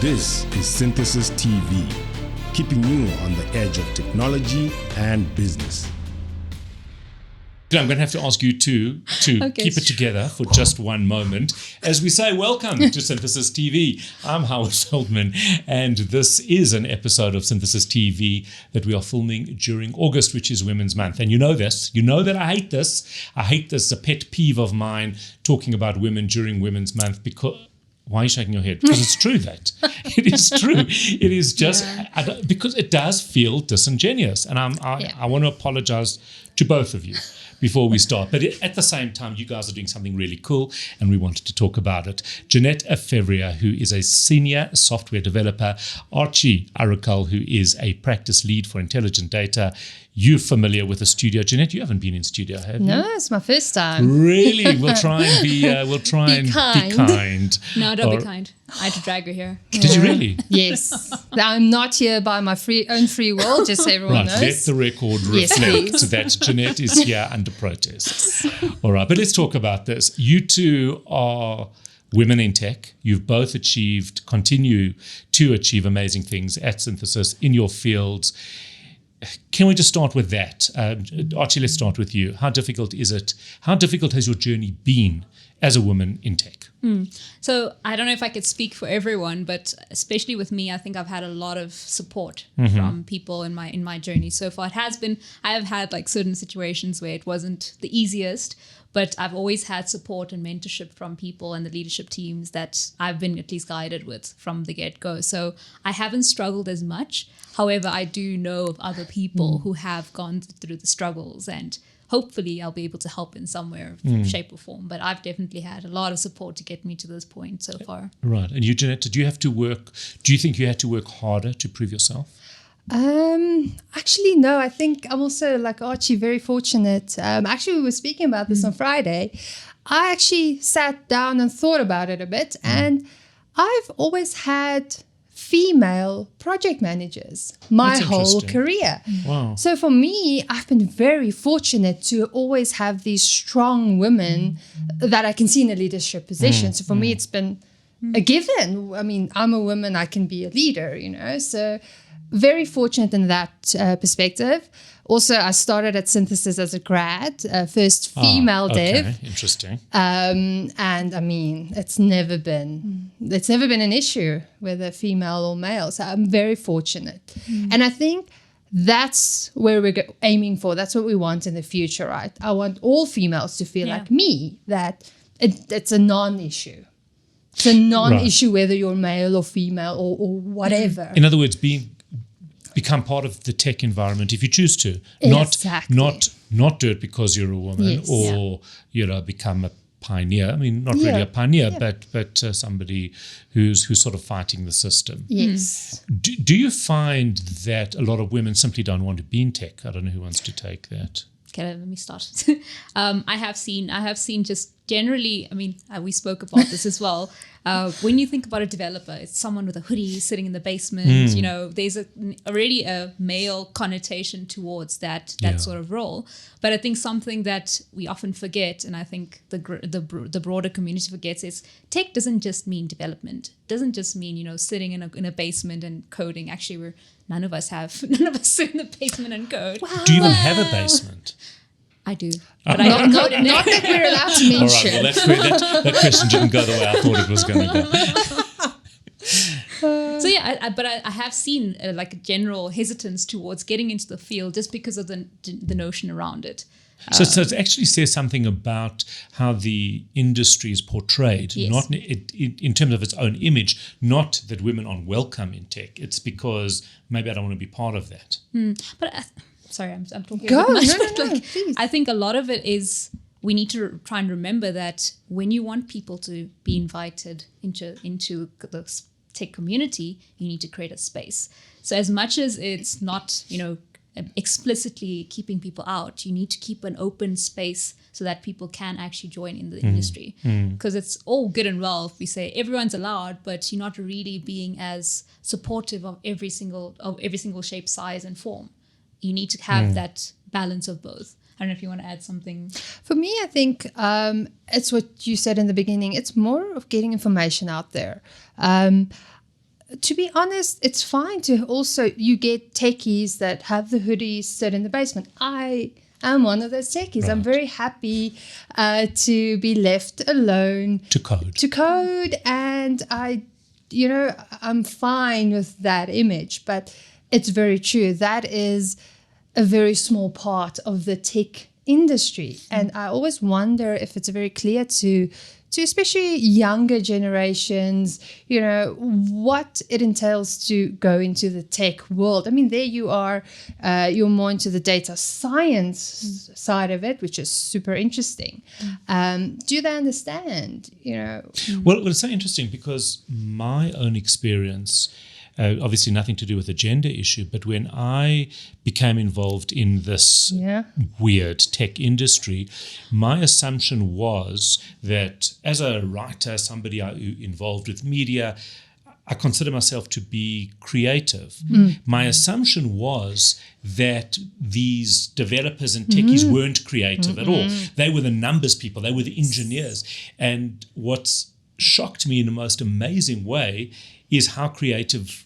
This is Synthesis TV, keeping you on the edge of technology and business. I'm going to have to ask you to keep it together for just one moment. As we say, welcome to Synthesis TV. I'm Howard Feldman, and this is an episode of Synthesis TV that we are filming during August, which is Women's Month. And you know this. You know that I hate this. I hate this. A pet peeve of mine, talking about women during Women's Month, because... Why are you shaking your head? Because it's true that. It is true. It is just because it does feel disingenuous. And I want to apologize to both of you before we start. But at the same time, you guys are doing something really cool, and we wanted to talk about it. Jeanette Fevrier, who is a senior software developer, Archana Arakkal, who is a practice lead for intelligent data. You're familiar with the studio, Jeanette. You haven't been in studio, have you? No, it's my first time. Really? We'll try and be kind. No, don't be kind. I had to drag her here. Did you really? Yes. I'm not here by my own free will, just so everyone knows. Let the record reflect that Jeanette is here under protest. All right, but let's talk about this. You two are women in tech. You've both continue to achieve amazing things at Synthesis in your fields. Can we just start with that? Archie, let's start with you. How difficult is it? How difficult has your journey been as a woman in tech? So I don't know if I could speak for everyone, but especially with me, I think I've had a lot of support from people in my journey so far. I have had like certain situations where it wasn't the easiest, but I've always had support and mentorship from people and the leadership teams that I've been at least guided with from the get-go. So I haven't struggled as much. However, I do know of other people who have gone through the struggles, and hopefully I'll be able to help in some way, shape or form. But I've definitely had a lot of support to get me to this point so far. Right. And you, Jeanette, do you think you had to work harder to prove yourself? Actually, no. I think I'm also, like Archie, very fortunate. Actually, we were speaking about this on Friday. I actually sat down and thought about it a bit, and I've always had female project managers my whole career. Wow. So for me, I've been very fortunate to always have these strong women that I can see in a leadership position. So for me, it's been a given. I mean, I'm a woman, I can be a leader, So very fortunate in that perspective. Also, I started at Synthesis as a grad, first female dev. Interesting. And I mean, it's never been an issue whether female or male. So I'm very fortunate. And I think that's where we're aiming for. That's what we want in the future, right? I want all females to feel like me, that it's a non-issue. It's a non-issue whether you're male or female or whatever. In other words, become part of the tech environment if you choose to. Not do it because you're a woman or become a pioneer. I mean, not really a pioneer, but somebody who's sort of fighting the system. Yes. Do you find that a lot of women simply don't want to be in tech? I don't know who wants to take that. Okay, let me start. I have seen just generally, I mean, we spoke about this as well. When you think about a developer, it's someone with a hoodie sitting in the basement. There's already a male connotation towards that sort of role. But I think something that we often forget, and I think the broader community forgets, is tech doesn't just mean development. It doesn't just mean sitting in a basement and coding. Actually, none of us sit in the basement and code. Wow. Do you even have a basement? I do, but I don't code in there. Not that we're allowed to mention. All right, well, that question didn't go the way I thought it was going to go. So I have seen like a general hesitance towards getting into the field just because of the notion around it. So it actually says something about how the industry is portrayed, not in terms of its own image, not that women aren't welcome in tech. It's because maybe I don't want to be part of that. Sorry, I'm talking Go. a bit much. No, please. I think a lot of it is we need to try and remember that when you want people to be invited into the tech community, you need to create a space. So as much as it's not, explicitly keeping people out, you need to keep an open space so that people can actually join in the industry. Because it's all good and well if we say everyone's allowed, but you're not really being as supportive of every single shape, size, and form. You need to have that balance of both. I don't know if you want to add something. For me, I think it's what you said in the beginning. It's more of getting information out there. to be honest, it's fine to also, you get techies that have the hoodies, sit in the basement. I'm one of those techies. Right. I'm very happy to be left alone. To code. And I'm fine with that image. But it's very true. That is a very small part of the tech industry. And I always wonder if it's very clear to especially younger generations, what it entails to go into the tech world. I mean, there you are, you're more into the data science side of it, which is super interesting. Do they understand, Well, it's so interesting because my own experience, obviously nothing to do with the gender issue, but when I became involved in this weird tech industry, my assumption was that as a writer, somebody involved with media, I consider myself to be creative. My assumption was that these developers and techies weren't creative at all. They were the numbers people. They were the engineers. And what's shocked me in the most amazing way is how creative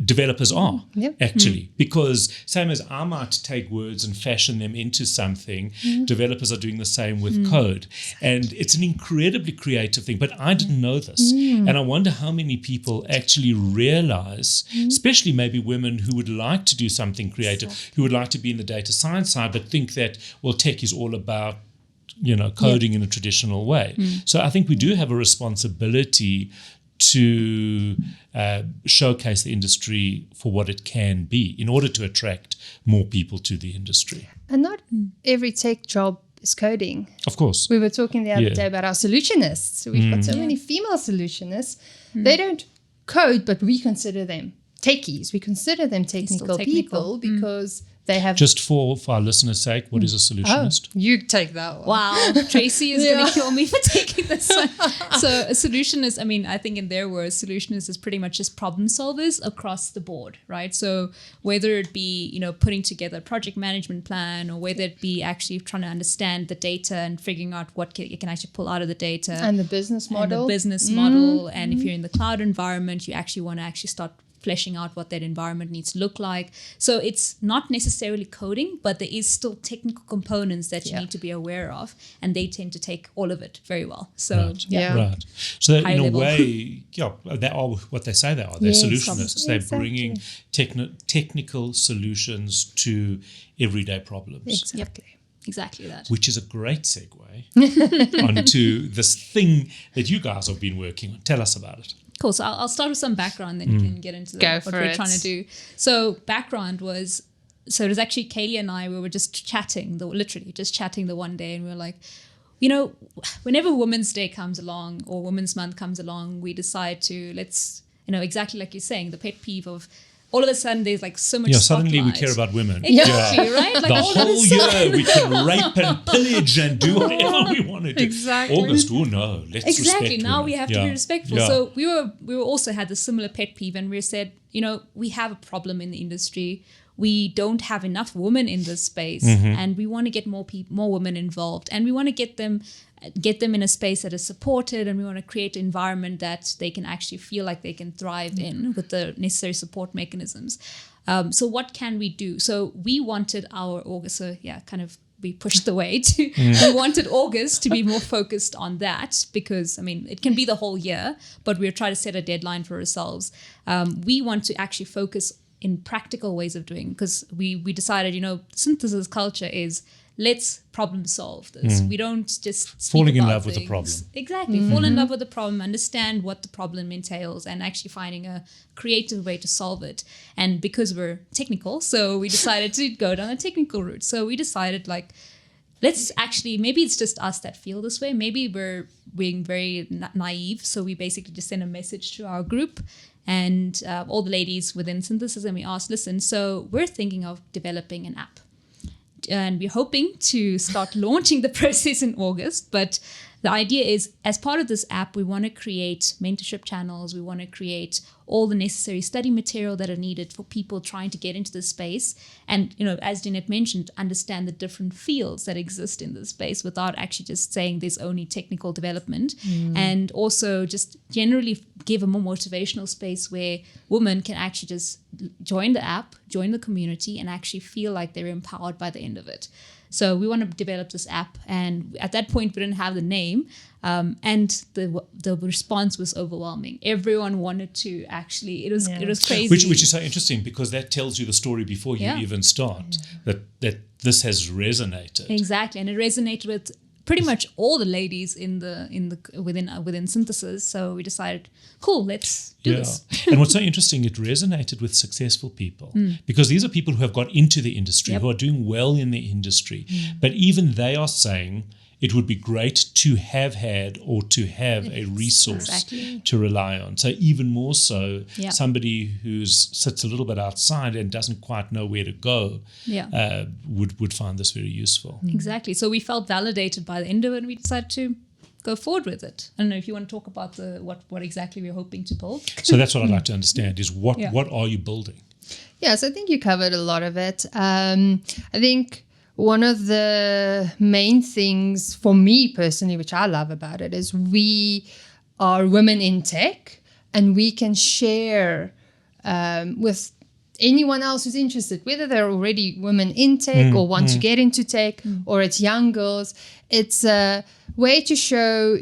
developers are, actually. Because same as I might take words and fashion them into something, developers are doing the same with code. And it's an incredibly creative thing. But I didn't know this. And I wonder how many people actually realize, especially maybe women who would like to do something creative, who would like to be in the data science side, but think that, well, tech is all about coding in a traditional way. So I think we do have a responsibility to showcase the industry for what it can be in order to attract more people to the industry. And not every tech job is coding. Of course. We were talking the other day about our solutionists. We've got so many female solutionists. They don't code, but we consider them techies. We consider them technical people because they have... Just for our listeners' sake, what is a solutionist? Oh, you take that one. Wow, Tracy is going to kill me for taking this one. So a solutionist, I think in their words, solutionists is pretty much just problem solvers across the board, right? So whether it be, putting together a project management plan, or whether it be actually trying to understand the data and figuring out what you can actually pull out of the data. And the business model. And if you're in the cloud environment, you actually want to start fleshing out what that environment needs to look like. So it's not necessarily coding, but there is still technical components that you need to be aware of, and they tend to take all of it very well. So right. So that in level. a way, they are what they say they are. They're solutionists. They're bringing technical solutions to everyday problems. Exactly that. Which is a great segue onto this thing that you guys have been working on. Tell us about it. Cool. So I'll start with some background, then you can get into what we're trying to do. So background was, it was actually Kaylee and I, we were just chatting, literally just chatting the one day, and we were like, whenever Women's Day comes along or Women's Month comes along, we decide to exactly like you're saying, the pet peeve of all of a sudden there's like so much suddenly spotlight. we care about women. Exactly, right? Like the whole year we can rape and pillage and do whatever we want to do. Exactly. August, let's respect now women. we have to be respectful. Yeah. So we were also had the similar pet peeve, and we said, we have a problem in the industry. We don't have enough women in this space, and we want to get more women involved, and we want to get them in a space that is supported, and we want to create an environment that they can actually feel like they can thrive in with the necessary support mechanisms. So what can we do? So we wanted our August, we pushed the way to, we wanted August to be more focused on that, because it can be the whole year, but we're trying to set a deadline for ourselves. We want to actually focus in practical ways of doing, because we decided, synthesis culture is, let's problem solve this. We don't just falling in love with the problem. Exactly. Fall in love with the problem, understand what the problem entails, and actually finding a creative way to solve it. And because we're technical, so we decided to go down a technical route. So we decided let's actually, maybe it's just us that feel this way. Maybe we're being very naive. So we basically just sent a message to our group and all the ladies within Synthesis, and we asked, listen, so we're thinking of developing an app. And we're hoping to start launching the process in August. But the idea is, as part of this app, we want to create mentorship channels. We want to create all the necessary study material that are needed for people trying to get into the space. And, as Jeanette mentioned, understand the different fields that exist in this space without actually just saying there's only technical development. And also just generally give a more motivational space where women can actually just join the app, join the community, and actually feel like they're empowered by the end of it. So we want to develop this app, and at that point we didn't have the name, and the response was overwhelming. Everyone wanted to actually. It was crazy. Which is so interesting, because that tells you the story before you even start. That this has resonated. Exactly, and it resonated with pretty much all the ladies within Synthesis. So we decided, cool, let's do this. And what's so interesting, it resonated with successful people, because these are people who have got into the industry, who are doing well in the industry. But even they are saying it would be great to have had or to have a resource to rely on. So even more so, somebody who sits a little bit outside and doesn't quite know where to go would find this very useful. Exactly. So we felt validated by the end of it, and we decided to go forward with it. I don't know if you want to talk about what exactly we're hoping to build. So that's what I'd like to understand is what are you building? Yes, I think you covered a lot of it. I think one of the main things for me personally, which I love about it, is we are women in tech, and we can share with anyone else who's interested, whether they're already women in tech or want to get into tech, or it's young girls. It's a way to show,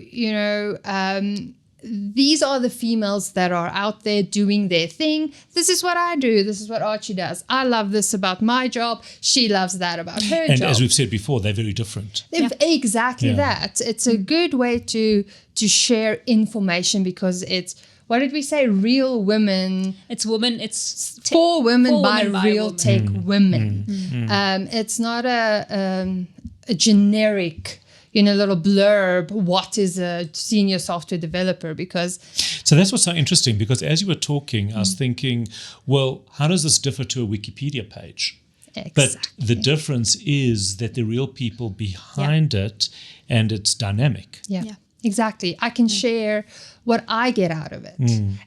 these are the females that are out there doing their thing. This is what I do. This is what Archie does. I love this about my job. She loves that about her job. And as we've said before, they're very different. Exactly that. It's a good way to share information, because it's, what did we say? Real women. It's women. It's for women by real women. tech women. It's not a generic, little blurb, what is a senior software developer, because... So that's what's so interesting, because as you were talking, I was thinking, well, how does this differ to a Wikipedia page? Exactly. But the difference is that the real people behind it, and it's dynamic. Yeah. Exactly. I can share what I get out of it.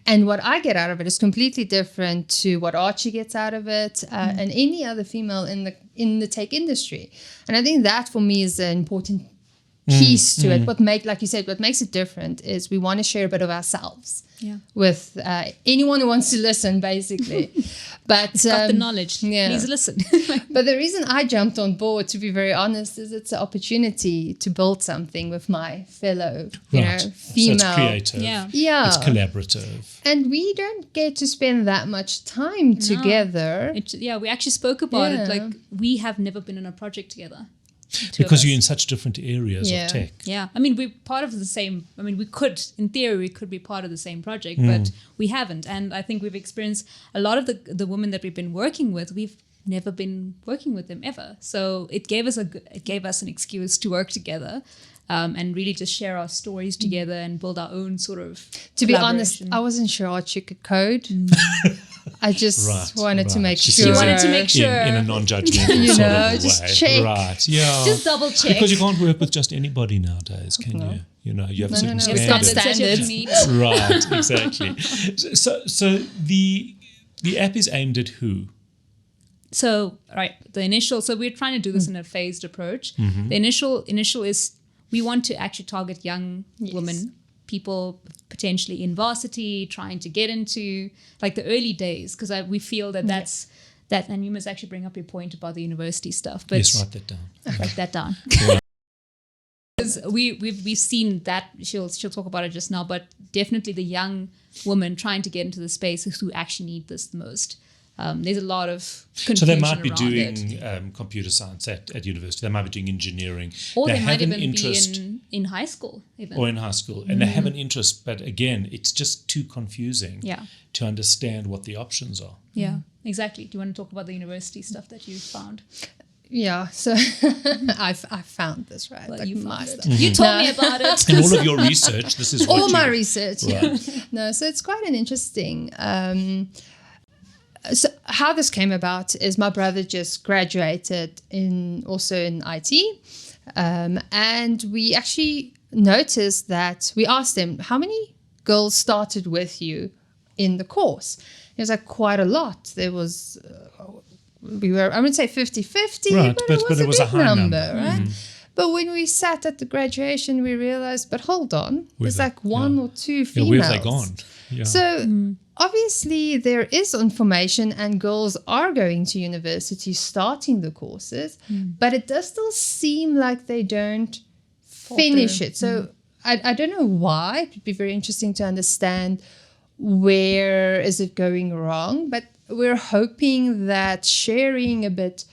And what I get out of it is completely different to what Archie gets out of it and any other female in the tech industry. And I think that for me is an important piece to it. Like you said, what makes it different is we want to share a bit of ourselves with anyone who wants to listen, basically. But it's got the knowledge. Please listen. But the reason I jumped on board, to be very honest, is it's an opportunity to build something with my fellow, female. So it's creative. Yeah. It's collaborative. And we don't get to spend that much time together. We actually spoke about it. Like, we have never been in a project together. Because you're in such different areas of tech. Yeah. I mean, we're part of the same, in theory, we could be part of the same project, but we haven't. And I think we've experienced a lot of the women that we've been working with, we've never been working with them ever. So it gave us an excuse to work together. And really just share our stories together and build our own sort of To be honest, I wasn't sure Archie could code. I just wanted to make sure. You wanted to make sure. In a non-judgmental sort of way. Just check. Right, yeah. Just double check. Because you can't work with just anybody nowadays, can you? You have certain standards. Right, exactly. So the app is aimed at who? So, so we're trying to do this in a phased approach. The initial is we want to actually target young women, people potentially in varsity, trying to get into like the early days, because we feel that's that. And you must actually bring up your point about the university stuff. But yes, write that down. Write that down. Because we've seen that. She'll talk about it just now, but definitely the young woman trying to get into the space who actually need this the most. There's a lot of confusion. So they might be doing computer science at university. They might be doing engineering. Or they might even be in high school. Or in high school. And they have an interest, but again, it's just too confusing to understand what the options are. Yeah, exactly. Do you want to talk about the university stuff that you found? Yeah, so I found this, right? Well, you found it. You told me about it. In all of your research, this is what my research, No, so it's quite an interesting... So how this came about is my brother just graduated also in IT. And we actually noticed that we asked him, how many girls started with you in the course? It was like quite a lot. There was, we were, I wouldn't say 50-50, Right, but it was a big high number, right? But when we sat at the graduation, we realized, but hold on, there's like one or two females. Where have they gone? Yeah. So obviously there is information and girls are going to university, starting the courses, but it does still seem like they don't finish it. So I don't know why. It would be very interesting to understand where is it going wrong, but we're hoping that sharing a bit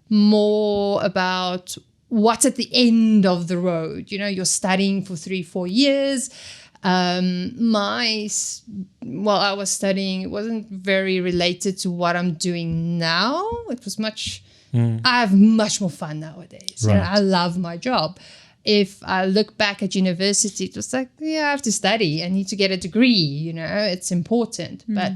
more about what's at the end of the road. You know, you're studying for 3-4 years. I was studying, it wasn't very related to what I'm doing now. It was much, I have much more fun nowadays. Right. You know, I love my job. If I look back at university, it was like, I have to study. I need to get a degree, you know, it's important. But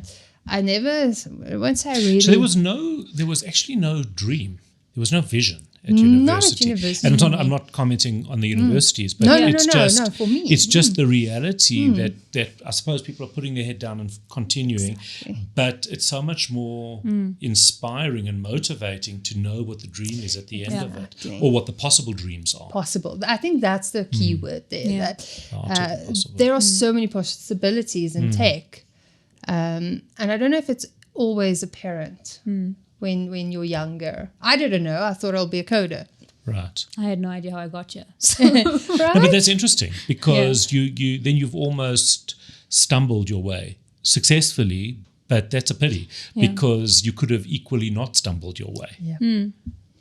I won't say I really. So there was actually no dream. There was no vision at university. Not at university. And I'm not commenting on the universities, but No, it's for me. It's just the reality that I suppose people are putting their head down and continuing. Exactly. But it's so much more inspiring and motivating to know what the dream is at the end of it, or what the possible dreams are. Possible. I think that's the key word there. Yeah. That there are so many possibilities in tech, and I don't know if it's always apparent when you're younger. I didn't know. I thought I'll be a coder. Right. I had no idea how I got here. Right? No, but that's interesting because you've almost stumbled your way successfully, but that's a pity because you could have equally not stumbled your way. Yeah.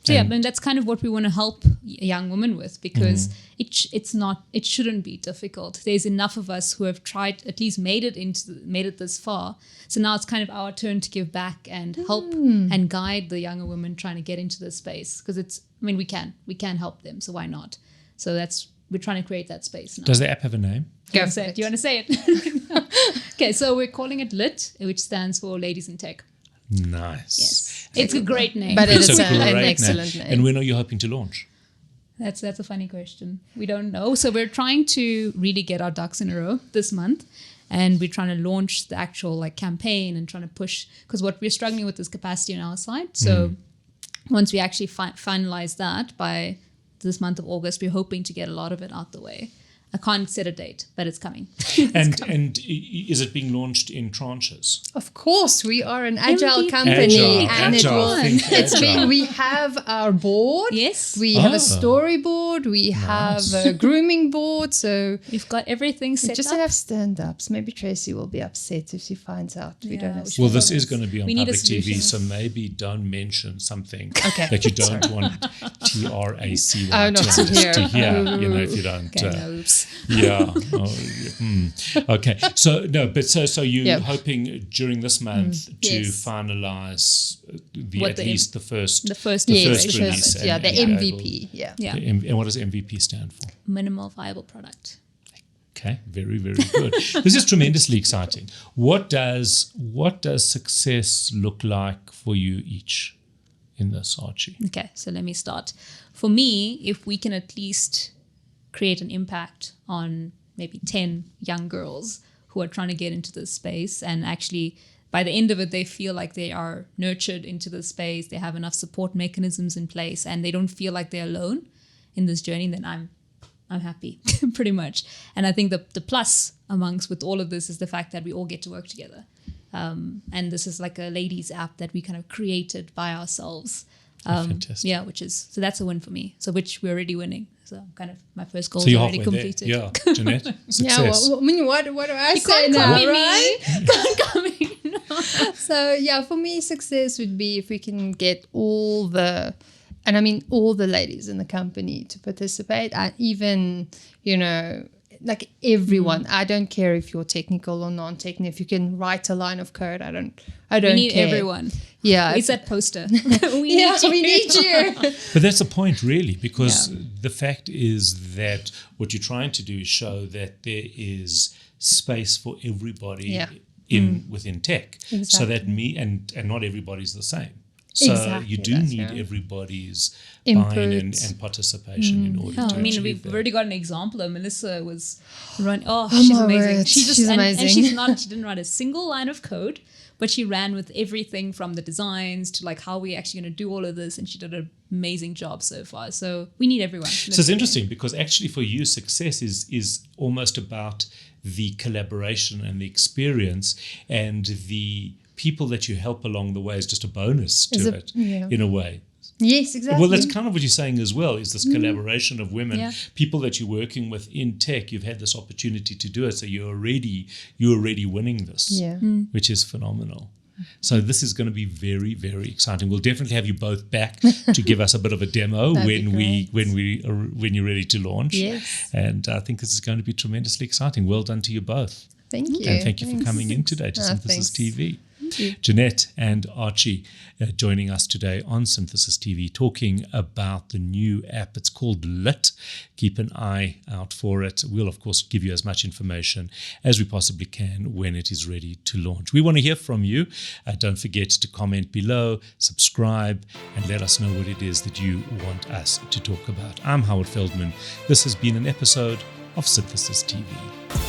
So and that's kind of what we want to help young women with, because it shouldn't be difficult. There's enough of us who have tried, at least made it this far. So now it's kind of our turn to give back and help and guide the younger women trying to get into this space, because we can help them. So why not? So we're trying to create that space now. Do the app have a name? Do you want to say it? Okay, so we're calling it LIT, which stands for Ladies in Tech. Nice. Yes, it's a great name. But It's it's a an great excellent name. And when are you hoping to launch? That's a funny question. We don't know. So we're trying to really get our ducks in a row this month, and we're trying to launch the actual campaign and trying to push, because what we're struggling with is capacity on our side. So once we actually finalize that by this month of August, we're hoping to get a lot of it out the way. I can't set a date, but it's coming. And is it being launched in tranches? Of course, we are an agile MVP. company, and Agile. we have our board. Yes. We have a storyboard. We have a grooming board. So We've got everything we set just up. don't have stand-ups. Maybe Tracy will be upset if she finds out we don't have. Well, stand-ups. this is going to be on We need a public TV, solution. so maybe don't mention something Okay. that you don't want TRACY Oh, not to hear. to hear, if you don't. Okay, no, oops. Yeah. Okay. So no, but so you're hoping during this month to Yes. finalize What at least the first The first Yes, first the release. first, the and MVP. Yeah. Yeah, And what does MVP stand for? minimal viable product. Okay, very, very good. This is tremendously exciting. What does success look like for you each in this, Archie? Okay, so let me start. For me, if we can at least create an impact on maybe 10 young girls who are trying to get into this space, and actually by the end of it, they feel like they are nurtured into the space, they have enough support mechanisms in place, and they don't feel like they're alone in this journey, then I'm happy, pretty much. And I think the plus amongst with all of this is the fact that we all get to work together. And this is like a ladies app that we kind of created by ourselves. Fantastic. Yeah, so that's a win for me. So which we're already winning. So kind of my first goal So is you're already halfway completed. there. Yeah, Jeanette, success. Yeah, what do I say Can't now, copy right? me. Can't copy me. No. So yeah, for me, success would be if we can get all the ladies in the company to participate, and even like everyone. I don't care if you're technical or non-technical. If you can write a line of code, I don't We need care. everyone. Yeah, It's that poster. we need you. But that's the point, really, because the fact is that what you're trying to do is show that there is space for everybody within tech, so that and not everybody's the same. So Exactly, you do that's need right. everybody's Input. buy-in and participation in order to I mean, achieve we've that. already got an example. Melissa was running. Oh, Oh, she's my amazing. word. She just She's and amazing. she didn't write a single line of code, but she ran with everything from the designs to like how we're actually going to do all of this, and she did an amazing job so far. So we need everyone. So it's interesting because actually for you, success is almost about the collaboration and the experience, and the people that you help along the way is just a bonus to it in a way. Yes, exactly. Well, that's kind of what you're saying as well, is this collaboration of women, Yeah. people that you're working with in tech. You've had this opportunity to do it, so you're already winning this, Yeah. which is phenomenal. So this is going to be very, very exciting. We'll definitely have you both back to give us a bit of a demo That'd be when you're ready to launch. Yes. And I think this is going to be tremendously exciting. Well done to you both. Thank you. And thank you for coming in today to Synthesis TV. Jeanette and Archie joining us today on Synthesis TV, talking about the new app. It's called Lit. Keep an eye out for it. We'll, of course, give you as much information as we possibly can when it is ready to launch. We want to hear from you. Don't forget to comment below, subscribe, and let us know what it is that you want us to talk about. I'm Howard Feldman. This has been an episode of Synthesis TV.